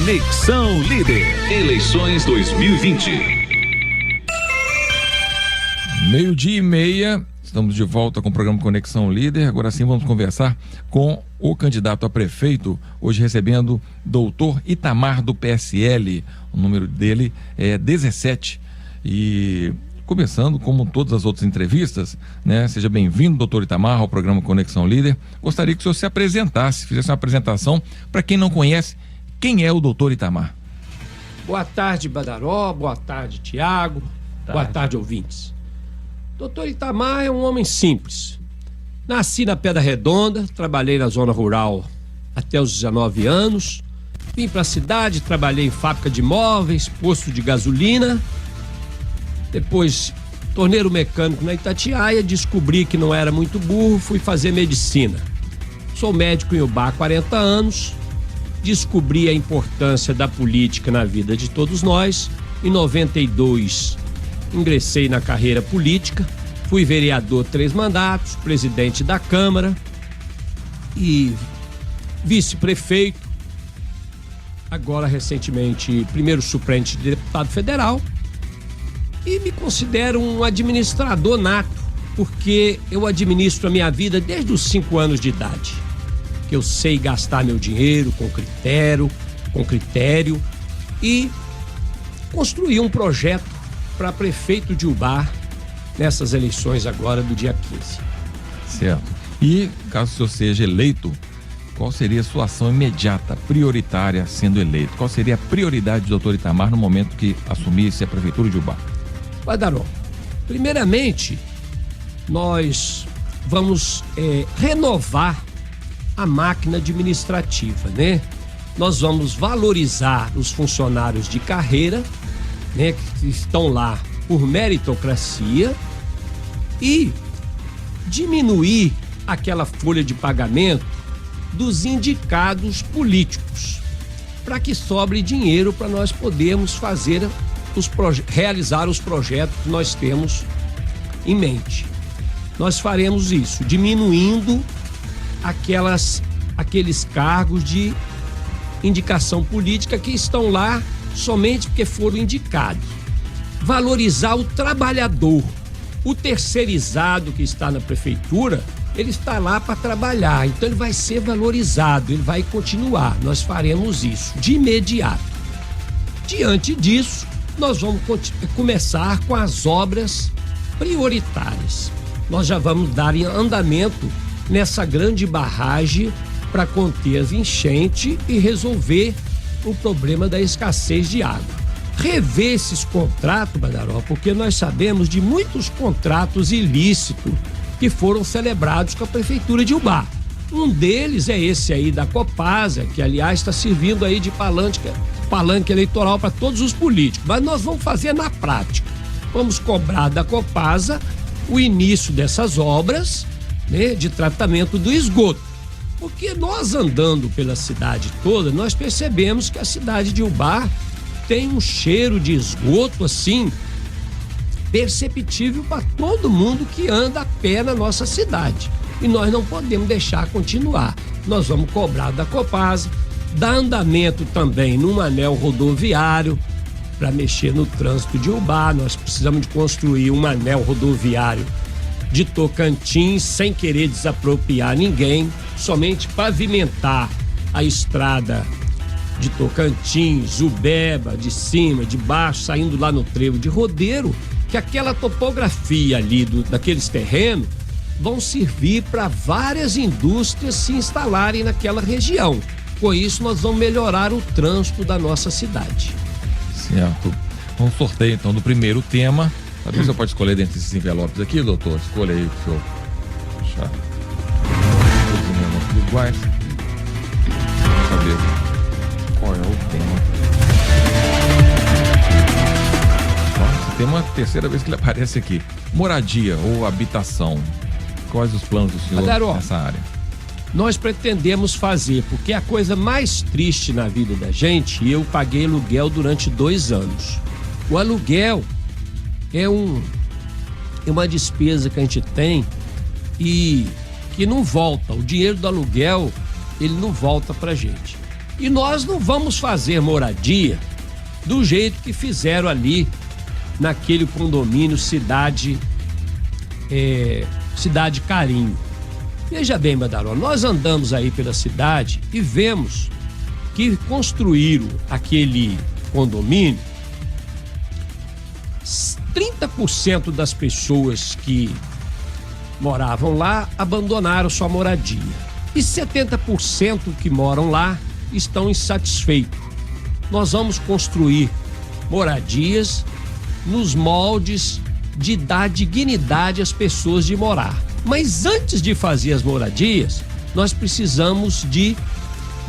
Conexão Líder. Eleições 2020. 12:30, estamos de volta com o programa Conexão Líder. Agora sim vamos conversar com o candidato a prefeito, hoje recebendo doutor Itamar do PSL. O número dele é 17. E começando, como todas as outras entrevistas, né? Seja bem-vindo, doutor Itamar, ao programa Conexão Líder. Gostaria que o senhor se apresentasse, fizesse uma apresentação para quem não conhece. Quem é o doutor Itamar? Boa tarde, Badaró. Boa tarde, Tiago. Boa tarde, ouvintes. Doutor Itamar é um homem simples. Nasci na Pedra Redonda, trabalhei na zona rural até os 19 anos. Vim para a cidade, trabalhei em fábrica de móveis, posto de gasolina. Depois, torneiro mecânico na Itatiaia, descobri que não era muito burro, fui fazer medicina. Sou médico em Ubá há 40 anos, descobri a importância da política na vida de todos nós. Em 92, ingressei na carreira política, fui vereador 3 mandatos, presidente da Câmara e vice-prefeito, agora recentemente primeiro suplente de deputado federal, e me considero um administrador nato, porque eu administro a minha vida desde os 5 anos de idade, que eu sei gastar meu dinheiro com critério e construir um projeto para prefeito de Ubá nessas eleições agora do dia 15. Certo. E, caso o senhor seja eleito, qual seria a sua ação imediata, prioritária, sendo eleito? Qual seria a prioridade do doutor Itamar no momento que assumisse a prefeitura de Ubá? Badaró, primeiramente, nós vamos renovar a máquina administrativa, né? Nós vamos valorizar os funcionários de carreira, né, que estão lá por meritocracia, e diminuir aquela folha de pagamento dos indicados políticos, para que sobre dinheiro para nós podermos fazer realizar os projetos que nós temos em mente. Nós faremos isso, diminuindo aqueles cargos de indicação política que estão lá somente porque foram indicados. Valorizar o trabalhador. O terceirizado que está na prefeitura, ele está lá para trabalhar, então ele vai ser valorizado, ele vai continuar. Nós faremos isso de imediato. Diante disso, nós vamos começar com as obras prioritárias. Nós já vamos dar andamento nessa grande barragem para conter as enchentes e resolver o problema da escassez de água. Rever esses contratos, Badaró, porque nós sabemos de muitos contratos ilícitos que foram celebrados com a prefeitura de Ubá. Um deles é esse aí da Copasa, que aliás está servindo aí de palanque eleitoral para todos os políticos, mas nós vamos fazer na prática. Vamos cobrar da Copasa o início dessas obras, né, de tratamento do esgoto, porque nós andando pela cidade toda, nós percebemos que a cidade de Ubá tem um cheiro de esgoto assim perceptível para todo mundo que anda a pé na nossa cidade, e nós não podemos deixar continuar. Nós vamos cobrar da Copasa, dar andamento também num anel rodoviário para mexer no trânsito de Ubá. Nós precisamos de construir um anel rodoviário de Tocantins sem querer desapropriar ninguém, somente pavimentar a estrada de Tocantins, Ubeba, de cima, de baixo, saindo lá no trevo de Rodeiro, que aquela topografia ali daqueles terrenos vão servir para várias indústrias se instalarem naquela região. Com isso, nós vamos melhorar o trânsito da nossa cidade. Certo. Vamos sorteio então do primeiro tema. Talvez você pode escolher dentre esses envelopes aqui, doutor. Escolha aí o senhor. Deixar todos os envelopes iguais. Vamos saber qual é o tema. Esse tema é a terceira vez que ele aparece aqui. Moradia ou habitação. Quais os planos do senhor Badaró, nessa área? Nós pretendemos fazer, porque a coisa mais triste na vida da gente, eu paguei aluguel durante 2 anos. O aluguel é uma despesa que a gente tem e que não volta. O dinheiro do aluguel, ele não volta pra gente. E nós não vamos fazer moradia do jeito que fizeram ali naquele condomínio Cidade Carinho. Veja bem, Badaró, nós andamos aí pela cidade e vemos que construíram aquele condomínio, 30% das pessoas que moravam lá abandonaram sua moradia. E 70% que moram lá estão insatisfeitos. Nós vamos construir moradias nos moldes de dar dignidade às pessoas de morar. Mas antes de fazer as moradias, nós precisamos de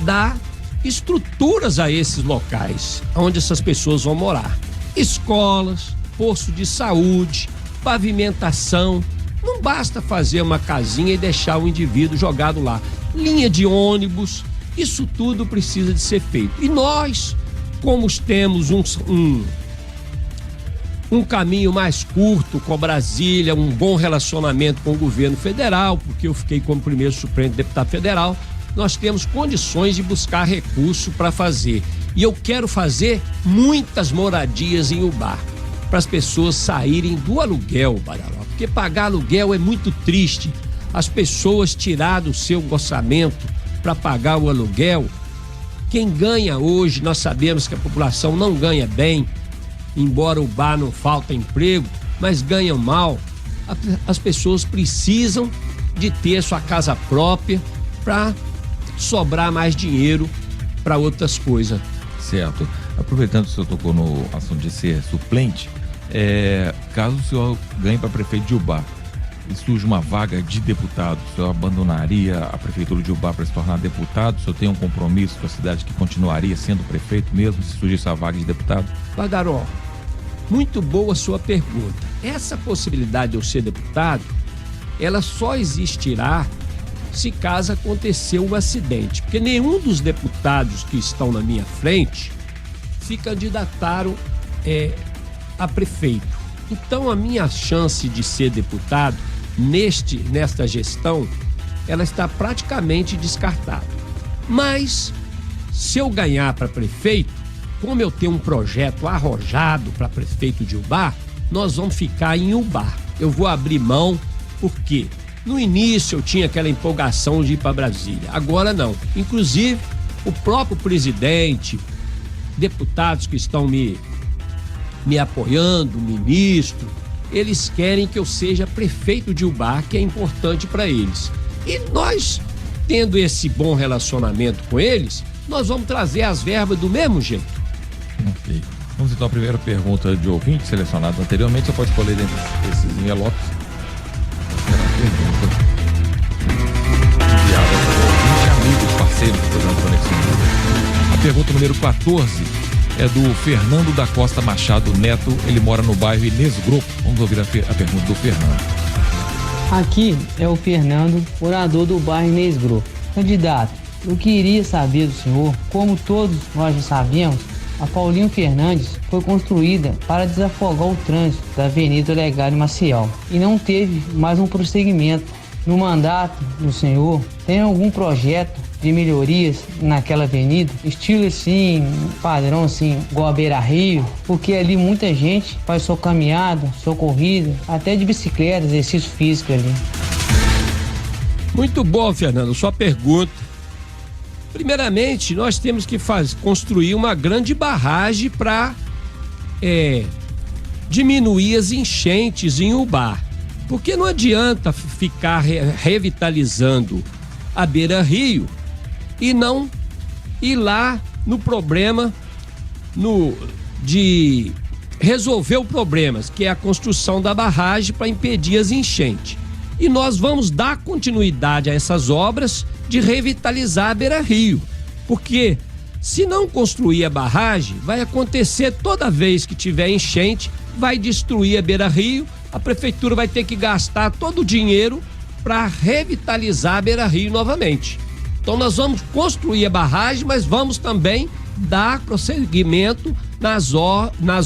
dar estruturas a esses locais onde essas pessoas vão morar. Escolas, posto de saúde, pavimentação. Não basta fazer uma casinha e deixar o indivíduo jogado lá. Linha de ônibus, isso tudo precisa de ser feito. E nós, como temos um caminho mais curto com Brasília, um bom relacionamento com o governo federal, porque eu fiquei como primeiro suplente deputado federal, nós temos condições de buscar recurso para fazer. E eu quero fazer muitas moradias em Ubá, para as pessoas saírem do aluguel, Badaró, porque pagar aluguel é muito triste. As pessoas tirar do seu orçamento para pagar o aluguel. Quem ganha hoje, nós sabemos que a população não ganha bem, embora o bar não falta emprego, mas ganham mal. As pessoas precisam de ter sua casa própria para sobrar mais dinheiro para outras coisas. Certo. Aproveitando que o senhor tocou no assunto de ser suplente, caso o senhor ganhe para prefeito de Ubá e surge uma vaga de deputado, o senhor abandonaria a prefeitura de Ubá para se tornar deputado? O senhor tem um compromisso com a cidade que continuaria sendo prefeito mesmo se surgisse a vaga de deputado? Badaró, muito boa a sua pergunta. Essa possibilidade de eu ser deputado, ela só existirá se caso acontecer um acidente, porque nenhum dos deputados que estão na minha frente se candidataram a prefeito. Então a minha chance de ser deputado nesta gestão, ela está praticamente descartada. Mas se eu ganhar para prefeito, como eu tenho um projeto arrojado para prefeito de Ubá, nós vamos ficar em Ubá. Eu vou abrir mão, porque no início eu tinha aquela empolgação de ir para Brasília. Agora não. Inclusive, o próprio presidente, deputados que estão me apoiando, ministro, eles querem que eu seja prefeito de Ubá, que é importante para eles. E nós, tendo esse bom relacionamento com eles, nós vamos trazer as verbas do mesmo jeito. Ok. Vamos então à primeira pergunta de ouvinte selecionada anteriormente. Você pode escolher dentre esses envelopes. Pergunta enviada por ouvinte, amigos, parceiros do programa Conexão Líder. A pergunta número 14 é do Fernando da Costa Machado Neto. Ele mora no bairro Inês Grupo. Vamos ouvir a pergunta do Fernando. Aqui é o Fernando, morador do bairro Inês Grupo. Candidato, eu queria saber do senhor, como todos nós já sabemos, a Paulinho Fernandes foi construída para desafogar o trânsito da Avenida Olegário Maciel e não teve mais um prosseguimento. No mandato do senhor, tem algum projeto de melhorias naquela avenida? Estilo assim, padrão assim, igual a Beira Rio? Porque ali muita gente faz sua caminhada, sua corrida, até de bicicleta, exercício físico ali. Muito bom, Fernando, sua pergunta. Primeiramente, nós temos que construir uma grande barragem para diminuir as enchentes em Ubá. Porque não adianta ficar revitalizando a Beira Rio e não ir lá no problema de resolver o problema, que é a construção da barragem para impedir as enchentes. E nós vamos dar continuidade a essas obras de revitalizar a Beira Rio, porque se não construir a barragem, vai acontecer toda vez que tiver enchente, vai destruir a Beira Rio, a prefeitura vai ter que gastar todo o dinheiro para revitalizar a Beira Rio novamente. Então nós vamos construir a barragem, mas vamos também dar prosseguimento nas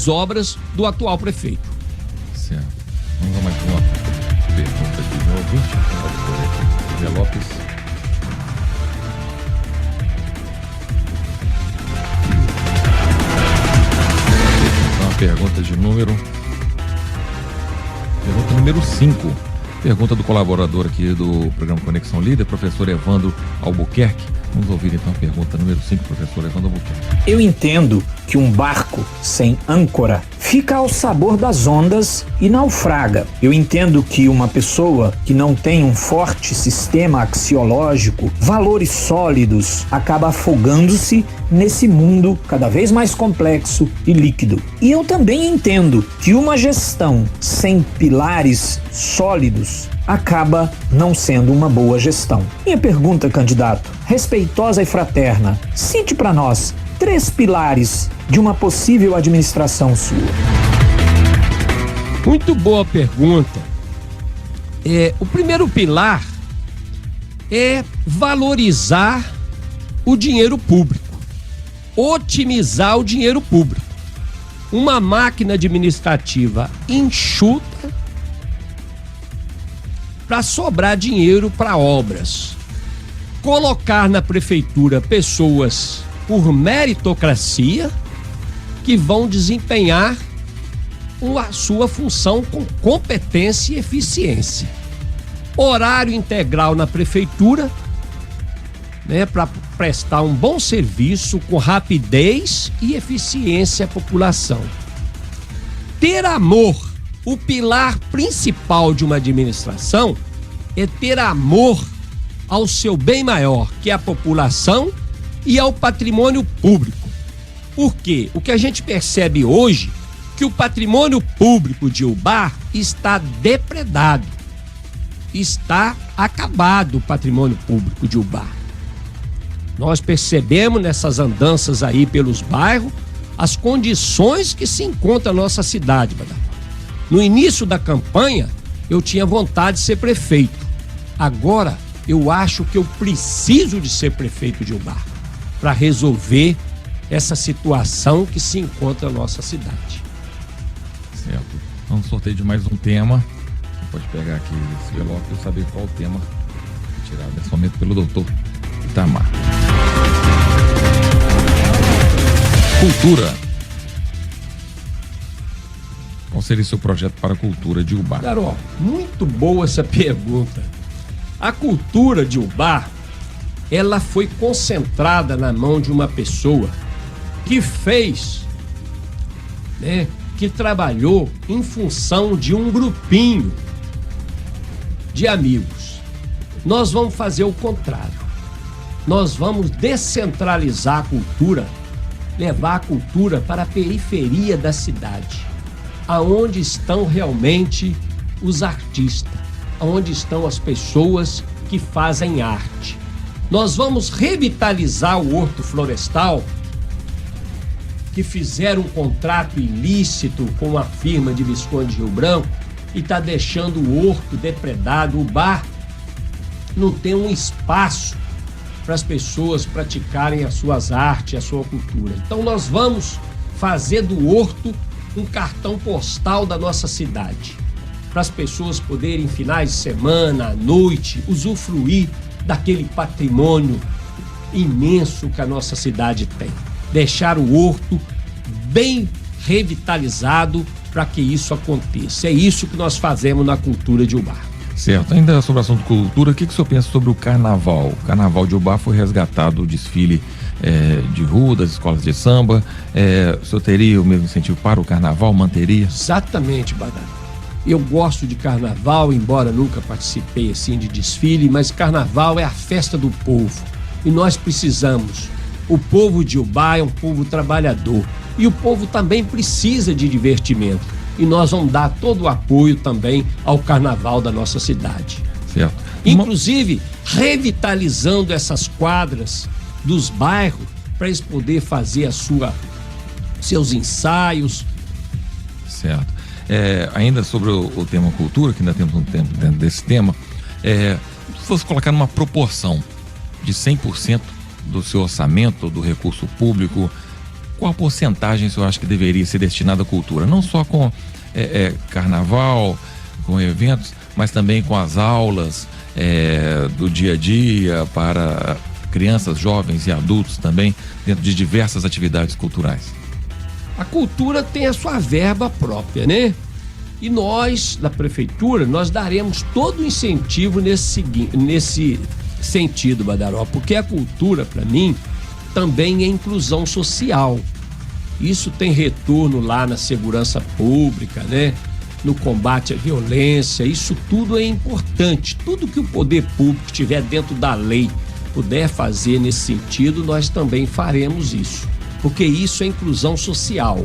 obras do atual prefeito. Certo. Vamos a mais uma pergunta aqui do ouvinte. Envelopes. pergunta de número 5. Pergunta do colaborador aqui do programa Conexão Líder, professor Evandro Albuquerque. Vamos ouvir então a pergunta número 5, professor Evandro Albuquerque. Eu entendo que um barco sem âncora fica ao sabor das ondas e naufraga. Eu entendo que uma pessoa que não tem um forte sistema axiológico, valores sólidos, acaba afogando-se nesse mundo cada vez mais complexo e líquido. E eu também entendo que uma gestão sem pilares sólidos acaba não sendo uma boa gestão. Minha pergunta, candidato, respeitosa e fraterna, cite para nós 3 pilares de uma possível administração sua. Muito boa pergunta. O primeiro pilar é valorizar o dinheiro público, otimizar o dinheiro público. Uma máquina administrativa enxuta para sobrar dinheiro para obras. Colocar na prefeitura pessoas por meritocracia que vão desempenhar a sua função com competência e eficiência. Horário integral na prefeitura, para prestar um bom serviço com rapidez e eficiência à população. Ter amor. O pilar principal de uma administração é ter amor ao seu bem maior, que é a população e ao patrimônio público. Por quê? O que a gente percebe hoje é que o patrimônio público de Ubá está depredado. Está acabado o patrimônio público de Ubá. Nós percebemos nessas andanças aí pelos bairros as condições que se encontra a nossa cidade, Badaló. No início da campanha, eu tinha vontade de ser prefeito. Agora, eu acho que eu preciso de ser prefeito de Ubá para resolver essa situação que se encontra na nossa cidade. Certo. Vamos sorteio de mais um tema. Você pode pegar aqui esse envelope e saber qual o tema tirado nesse momento pelo doutor Itamar. Cultura. Qual seria o seu projeto para a cultura de Ubá? Carol, muito boa essa pergunta. A cultura de Ubá, ela foi concentrada na mão de uma pessoa que fez, que trabalhou em função de um grupinho de amigos. Nós vamos fazer o contrário. Nós vamos descentralizar a cultura, levar a cultura para a periferia da cidade, aonde estão realmente os artistas, aonde estão as pessoas que fazem arte. Nós vamos revitalizar o Horto Florestal, que fizeram um contrato ilícito com a firma de Visconde de Rio Branco e está deixando o horto depredado. O bar não tem um espaço para as pessoas praticarem as suas artes, a sua cultura. Então nós vamos fazer do horto um cartão postal da nossa cidade, para as pessoas poderem, finais de semana, à noite, usufruir daquele patrimônio imenso que a nossa cidade tem. Deixar o horto bem revitalizado para que isso aconteça. É isso que nós fazemos na cultura de Ubá. Certo. Ainda sobre o assunto de cultura, o que o senhor pensa sobre o carnaval? O carnaval de Ubá foi resgatado o desfile de rua, das escolas de samba. O senhor teria o mesmo incentivo para o carnaval? Manteria? Exatamente, Badaló. Eu gosto de carnaval, embora nunca participei assim de desfile, mas carnaval é a festa do povo. E nós precisamos. O povo de Ubá é um povo trabalhador. E o povo também precisa de divertimento. E nós vamos dar todo o apoio também ao carnaval da nossa cidade. Certo. Inclusive, revitalizando essas quadras dos bairros para eles poderem fazer seus ensaios. Certo. Ainda sobre o tema cultura, que ainda temos um tempo dentro desse tema, se fosse colocar numa proporção de 100% do seu orçamento, do recurso público, qual a porcentagem o senhor acha que deveria ser destinada à cultura? Não só com carnaval, com eventos, mas também com as aulas do dia a dia para crianças, jovens e adultos também, dentro de diversas atividades culturais. A cultura tem a sua verba própria, né? E nós, da prefeitura, nós daremos todo o incentivo nesse sentido, Badaró, porque a cultura, para mim, também é inclusão social. Isso tem retorno lá na segurança pública, né? No combate à violência, isso tudo é importante. Tudo que o poder público estiver dentro da lei puder fazer nesse sentido, nós também faremos isso, porque isso é inclusão social.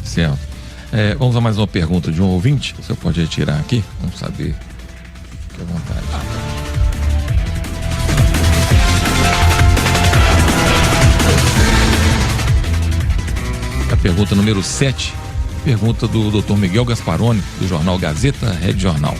Certo. Vamos a mais uma pergunta de um ouvinte. Você pode retirar aqui? Vamos saber. Fique à vontade. A pergunta número 7, pergunta do Dr. Miguel Gasparoni, do jornal Gazeta, Rede Jornal.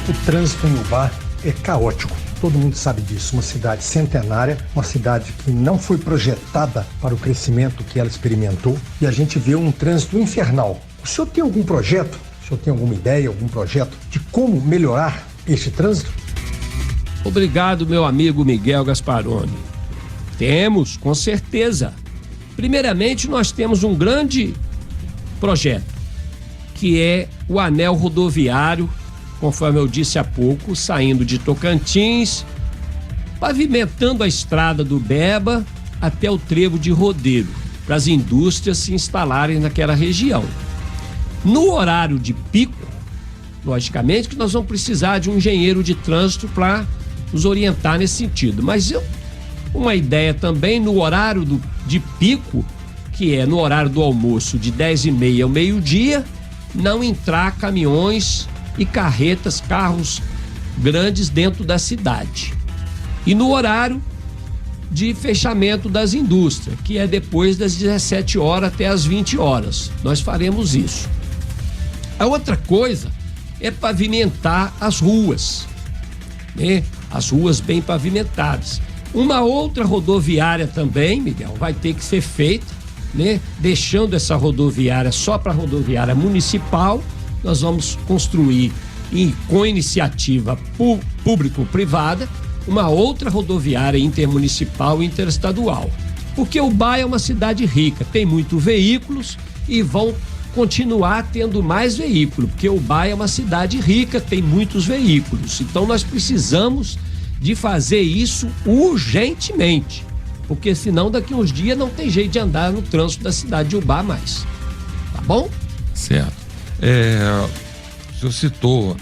O trânsito em Ubá é caótico. Todo mundo sabe disso. Uma cidade centenária, uma cidade que não foi projetada para o crescimento que ela experimentou, e a gente vê um trânsito infernal. O senhor tem algum projeto? O senhor tem alguma ideia, algum projeto de como melhorar este trânsito? Obrigado, meu amigo Miguel Gasparoni. Temos, com certeza. Primeiramente, nós temos um grande projeto, que é o anel rodoviário, conforme eu disse há pouco, saindo de Tocantins, pavimentando a estrada do Beba até o trevo de Rodeiro, para as indústrias se instalarem naquela região. No horário de pico, logicamente que nós vamos precisar de um engenheiro de trânsito para nos orientar nesse sentido, mas uma ideia também no horário de pico, que é no horário do almoço de 10h30 ao meio-dia, não entrar caminhões e carretas, carros grandes dentro da cidade. E no horário de fechamento das indústrias, que é depois das 17 horas até as 20 horas. Nós faremos isso. A outra coisa é pavimentar as ruas, né? As ruas bem pavimentadas. Uma outra rodoviária também, Miguel, vai ter que ser feita, né? Deixando essa rodoviária só para rodoviária municipal. Nós vamos construir, com iniciativa público-privada, uma outra rodoviária intermunicipal e interestadual. Porque Ubá é uma cidade rica, tem muitos veículos e vão continuar tendo mais veículos, porque Ubá é uma cidade rica, tem muitos veículos. Então nós precisamos de fazer isso urgentemente, porque senão daqui a uns dias não tem jeito de andar no trânsito da cidade de Ubá mais. Tá bom? Certo. O senhor citou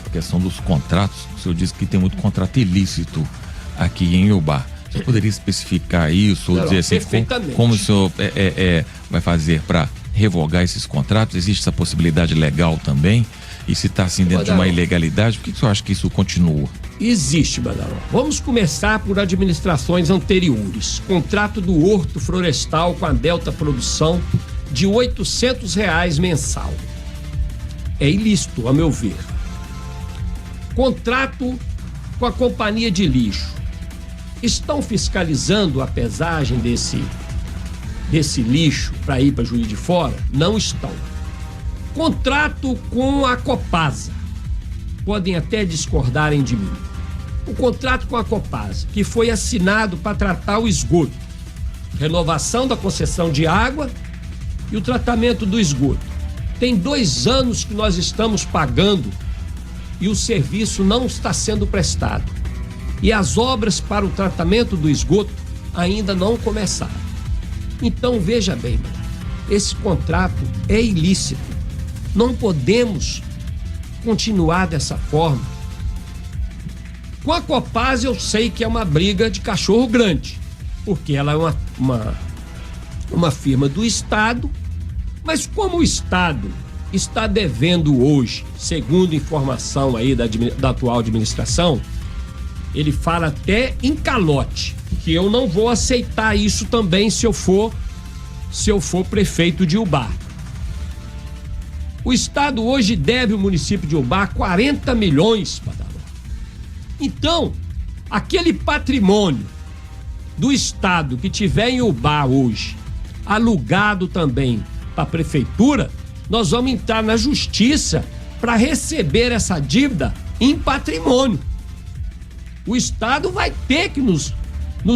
a questão dos contratos. O senhor disse que tem muito contrato ilícito aqui em Ubá. O senhor poderia especificar isso, ou dizer assim, como o senhor vai fazer para revogar esses contratos? Existe essa possibilidade legal também? E se está assim dentro de uma ilegalidade, por que o senhor acha que isso continua? Existe, Badaró. Vamos começar por administrações anteriores. Contrato do Horto Florestal com a Delta Produção de R$800 mensal. É ilícito, a meu ver. Contrato com a companhia de lixo. Estão fiscalizando a pesagem desse lixo para ir para Juiz de Fora? Não estão. Contrato com a Copasa. Podem até discordarem de mim. O contrato com a Copasa, que foi assinado para tratar o esgoto, renovação da concessão de água e o tratamento do esgoto. Tem 2 anos que nós estamos pagando e o serviço não está sendo prestado. E as obras para o tratamento do esgoto ainda não começaram. Então, veja bem, esse contrato é ilícito. Não podemos continuar dessa forma. Com a Copasa eu sei que é uma briga de cachorro grande, porque ela é uma firma do Estado, mas como o Estado está devendo hoje, segundo informação aí da atual administração, ele fala até em calote, que eu não vou aceitar isso também se eu for prefeito de Ubá. O Estado hoje deve ao município de Ubá 40 milhões, Badaró. Então, aquele patrimônio do Estado que tiver em Ubá hoje, alugado também para a prefeitura, nós vamos entrar na justiça para receber essa dívida em patrimônio. O Estado vai ter que nos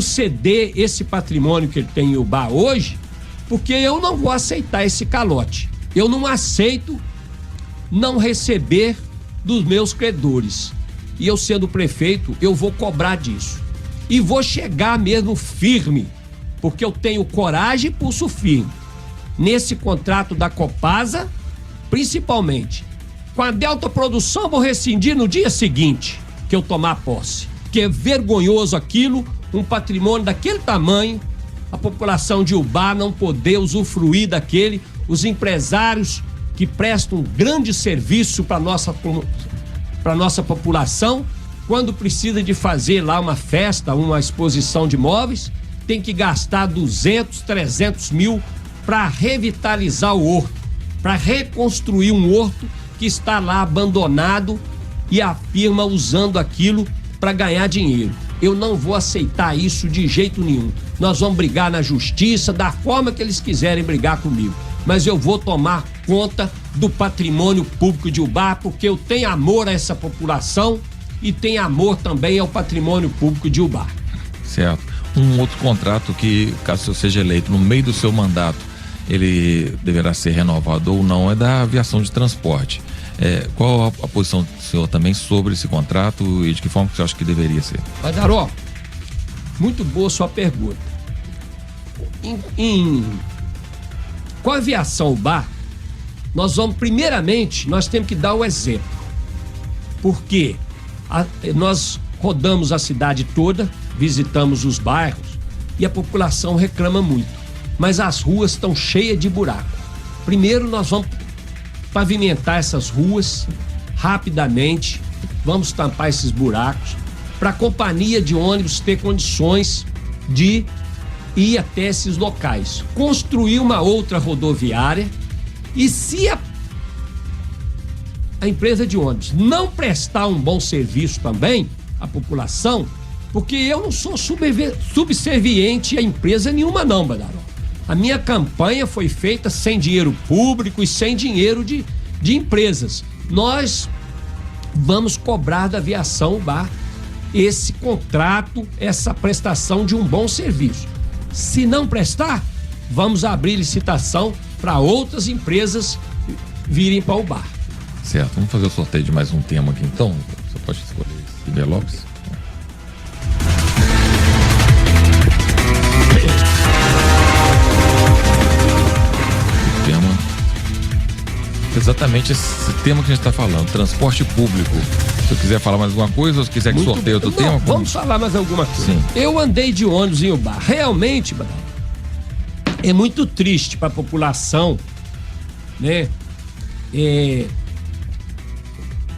ceder esse patrimônio que ele tem em Ubá hoje porque eu não vou aceitar esse calote. Eu não aceito não receber dos meus credores. E eu, sendo prefeito, eu vou cobrar disso. E vou chegar mesmo firme, porque eu tenho coragem e pulso firme. Nesse contrato da Copasa, principalmente. Com a Delta Produção, vou rescindir no dia seguinte que eu tomar posse. Porque é vergonhoso aquilo, um patrimônio daquele tamanho, a população de Ubá não poder usufruir daquele, os empresários que prestam um grande serviço para nossa população, quando precisa de fazer lá uma festa, uma exposição de móveis, tem que gastar 200, 300 mil para revitalizar o horto, para reconstruir um horto que está lá abandonado e a firma usando aquilo para ganhar dinheiro. Eu não vou aceitar isso de jeito nenhum. Nós vamos brigar na justiça da forma que eles quiserem brigar comigo, mas eu vou tomar conta do patrimônio público de Ubá, porque eu tenho amor a essa população e tenho amor também ao patrimônio público de Ubá. Certo. Um outro contrato que, caso eu seja eleito no meio do seu mandato, ele deverá ser renovado ou não, é da aviação de transporte. Qual a posição do senhor também sobre esse contrato e de que forma que você acha que deveria ser? Daró, muito boa sua pergunta. Com a aviação Ubá, primeiramente, nós temos que dar o exemplo. Porque nós rodamos a cidade toda, visitamos os bairros e a população reclama muito. Mas as ruas estão cheias de buraco. Primeiro nós vamos pavimentar essas ruas rapidamente, vamos tampar esses buracos para a companhia de ônibus ter condições de ir até esses locais. Construir uma outra rodoviária e se a empresa de ônibus não prestar um bom serviço também à população, porque eu não sou subserviente a empresa nenhuma não, Badaró. A minha campanha foi feita sem dinheiro público e sem dinheiro de empresas. Nós vamos cobrar da aviação Ubá esse contrato, essa prestação de um bom serviço. Se não prestar, vamos abrir licitação para outras empresas virem para o Ubá. Certo, vamos fazer o sorteio de mais um tema aqui então. Você pode escolher Ribeiro Lopes. Exatamente esse tema que a gente está falando, transporte público. Se eu quiser falar mais alguma coisa, ou se quiser que sorteie outro tema... Vamos falar mais alguma coisa. Sim. Eu andei de ônibus em Ubá. Realmente, é muito triste para a população, né?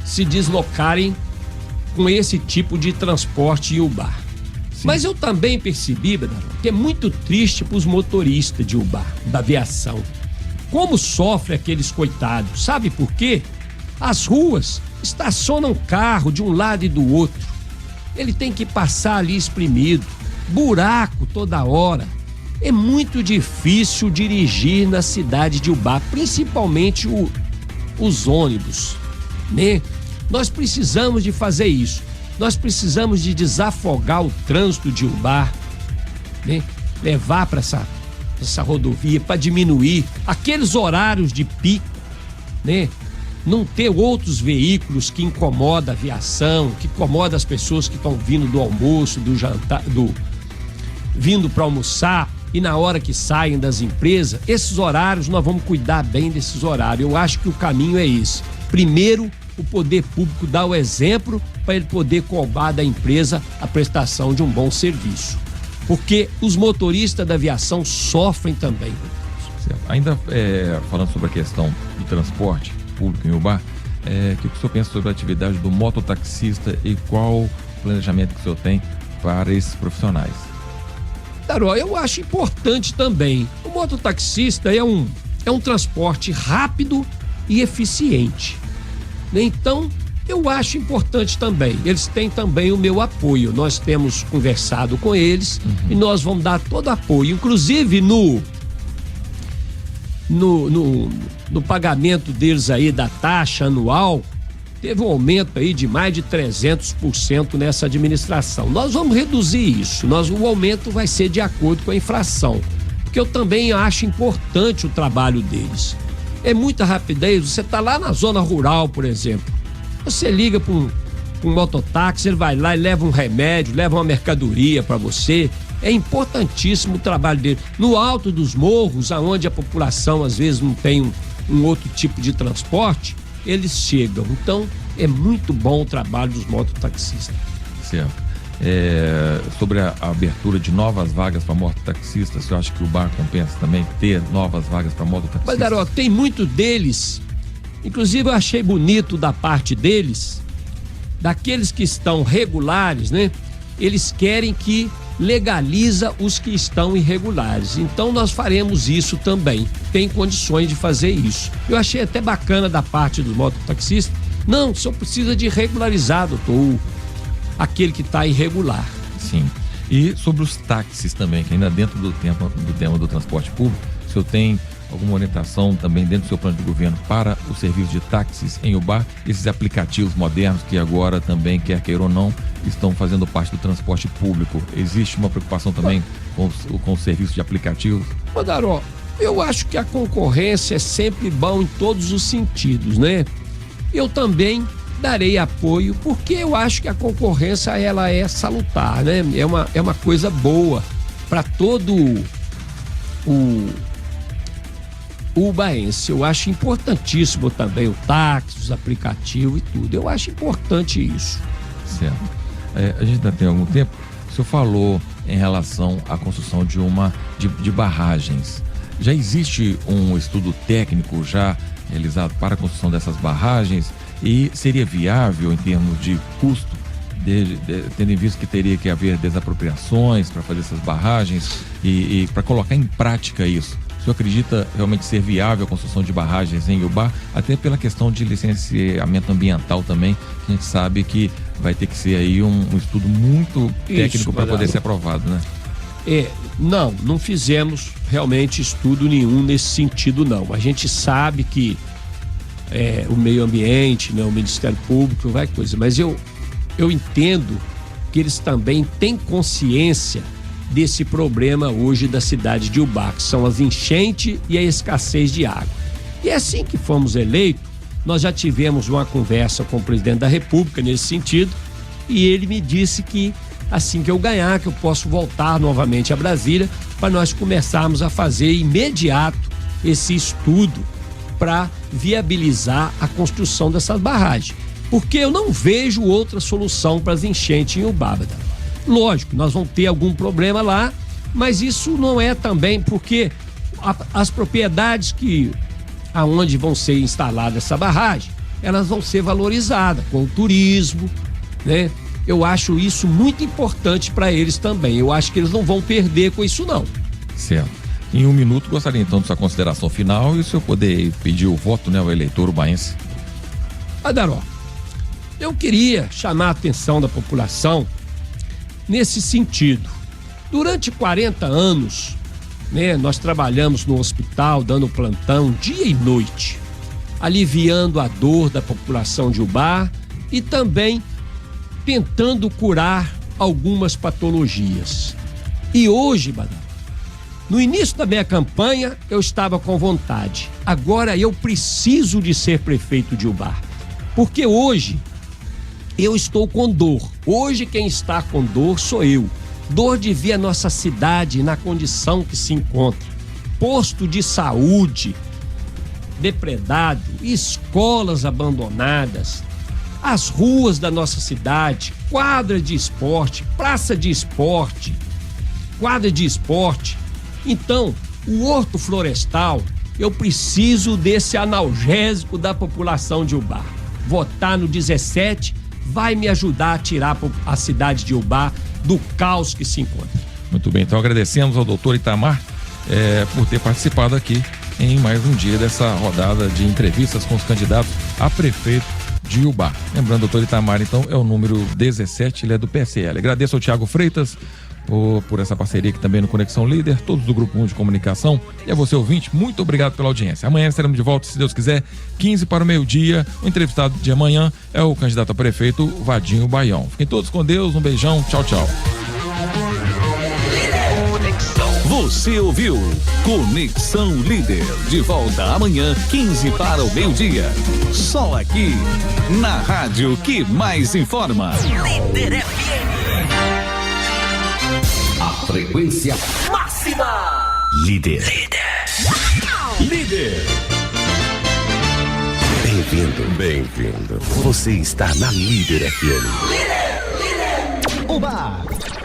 Se deslocarem com esse tipo de transporte em Ubá. Sim. Mas eu também percebi, que é muito triste para os motoristas de Ubá, da aviação. Como sofre aqueles coitados, sabe por quê? As ruas estacionam carro de um lado e do outro. Ele tem que passar ali espremido, buraco toda hora. É muito difícil dirigir na cidade de Ubá, principalmente os ônibus, né? Nós precisamos de fazer isso. Nós precisamos de desafogar o trânsito de Ubá, né? Levar para essa rodovia para diminuir aqueles horários de pico, né? Não ter outros veículos que incomodam a aviação, que incomodam as pessoas que estão vindo do almoço, do jantar, vindo para almoçar e na hora que saem das empresas. Esses horários, nós vamos cuidar bem desses horários. Eu acho que o caminho é esse. Primeiro, o poder público dá o exemplo para ele poder cobrar da empresa a prestação de um bom serviço. Porque os motoristas da aviação sofrem também. Certo. Ainda falando sobre a questão do transporte público em Ubá, o que o senhor pensa sobre a atividade do mototaxista e qual o planejamento que o senhor tem para esses profissionais? Daró, eu acho importante também. O mototaxista é um transporte rápido e eficiente. Então, eu acho importante também. Eles têm também o meu apoio. Nós temos conversado com eles e nós vamos dar todo apoio. Inclusive no pagamento deles aí da taxa anual, teve um aumento aí de mais de 300% nessa administração. Nós vamos reduzir isso. O aumento vai ser de acordo com a inflação. Porque porque eu também acho importante o trabalho deles. É muita rapidez, você está lá na zona rural, por exemplo, você liga para um mototáxi, ele vai lá e leva um remédio, leva uma mercadoria para você. É importantíssimo o trabalho dele. No alto dos morros, aonde a população às vezes não tem um outro tipo de transporte, eles chegam. Então, é muito bom o trabalho dos mototaxistas. Certo. Sobre a abertura de novas vagas para mototaxistas, você acha que o BAR compensa também ter novas vagas para mototaxistas? Mas, Daró, tem muito deles, inclusive eu achei bonito da parte deles, daqueles que estão regulares, né? Eles querem que legaliza os que estão irregulares. Então nós faremos isso também. Tem condições de fazer isso. Eu achei até bacana da parte dos mototaxistas. Não, só precisa de regularizar, doutor, aquele que está irregular. Sim. E sobre os táxis também, que ainda dentro do tema do transporte público, o senhor tem alguma orientação também dentro do seu plano de governo para o serviço de táxis em Ubá, esses aplicativos modernos que agora também, quer queira ou não, estão fazendo parte do transporte público? Existe uma preocupação também com o serviço de aplicativos? Ô Daró, eu acho que a concorrência é sempre bom em todos os sentidos, né? Eu também darei apoio, porque eu acho que a concorrência ela é salutar, né? É uma coisa boa para todo o ubaense. Eu acho importantíssimo também o táxi, os aplicativos e tudo. Eu acho importante isso. Certo. A gente ainda tem algum tempo. O senhor falou em relação à construção de barragens. Já existe um estudo técnico já realizado para a construção dessas barragens e seria viável em termos de custo, tendo em vista que teria que haver desapropriações para fazer essas barragens e para colocar em prática isso? O senhor acredita realmente ser viável a construção de barragens em Ubá, até pela questão de licenciamento ambiental também, que a gente sabe que vai ter que ser aí um estudo muito técnico para poder ser aprovado, né? Não fizemos realmente estudo nenhum nesse sentido, não. A gente sabe que o meio ambiente, né, o Ministério Público vai coisa, mas eu entendo que eles também têm consciência desse problema hoje da cidade de Ubá, que são as enchentes e a escassez de água. E assim que fomos eleitos, nós já tivemos uma conversa com o presidente da República nesse sentido, e ele me disse que assim que eu ganhar, que eu posso voltar novamente a Brasília para nós começarmos a fazer imediato esse estudo para viabilizar a construção dessas barragens. Porque eu não vejo outra solução para as enchentes em Ubá. Lógico, nós vamos ter algum problema lá, mas isso não é também porque as propriedades aonde vão ser instaladas essa barragem, elas vão ser valorizadas com o turismo, né? Eu acho isso muito importante para eles também. Eu acho que eles não vão perder com isso, não. Certo. Em 1 minuto, gostaria então de sua consideração final e o senhor poder pedir o voto, né, ao eleitor ubaense. Daró, eu queria chamar a atenção da população nesse sentido. Durante 40 anos, né, nós trabalhamos no hospital, dando plantão dia e noite, aliviando a dor da população de Ubá e também tentando curar algumas patologias. E hoje, no início da minha campanha, eu estava com vontade. Agora eu preciso de ser prefeito de Ubá, porque hoje eu estou com dor. Hoje quem está com dor sou eu. Dor de ver a nossa cidade na condição que se encontra. Posto de saúde depredado, escolas abandonadas, as ruas da nossa cidade, quadra de esporte, praça de esporte, quadra de esporte. Então, o Horto Florestal, eu preciso desse analgésico da população de Ubá. Votar no 17 vai me ajudar a tirar a cidade de Ubá do caos que se encontra. Muito bem, então agradecemos ao doutor Itamar por ter participado aqui em mais um dia dessa rodada de entrevistas com os candidatos a prefeito de Ubá. Lembrando, doutor Itamar, então, é o número 17, ele é do PSL. Agradeço ao Thiago Freitas por essa parceria aqui também no Conexão Líder, todos do Grupo 1 de Comunicação, e a você, ouvinte, muito obrigado pela audiência. Amanhã estaremos de volta, se Deus quiser, 15 para o meio-dia. O entrevistado de amanhã é o candidato a prefeito, Vadinho Baião. Fiquem todos com Deus, um beijão, tchau, tchau. Você ouviu Conexão Líder. De volta amanhã, 15 para o meio-dia. Só aqui, na rádio que mais informa. Líder FM. A frequência máxima. Líder. Líder. Bem-vindo. Você está na Líder FM. Líder. Oba!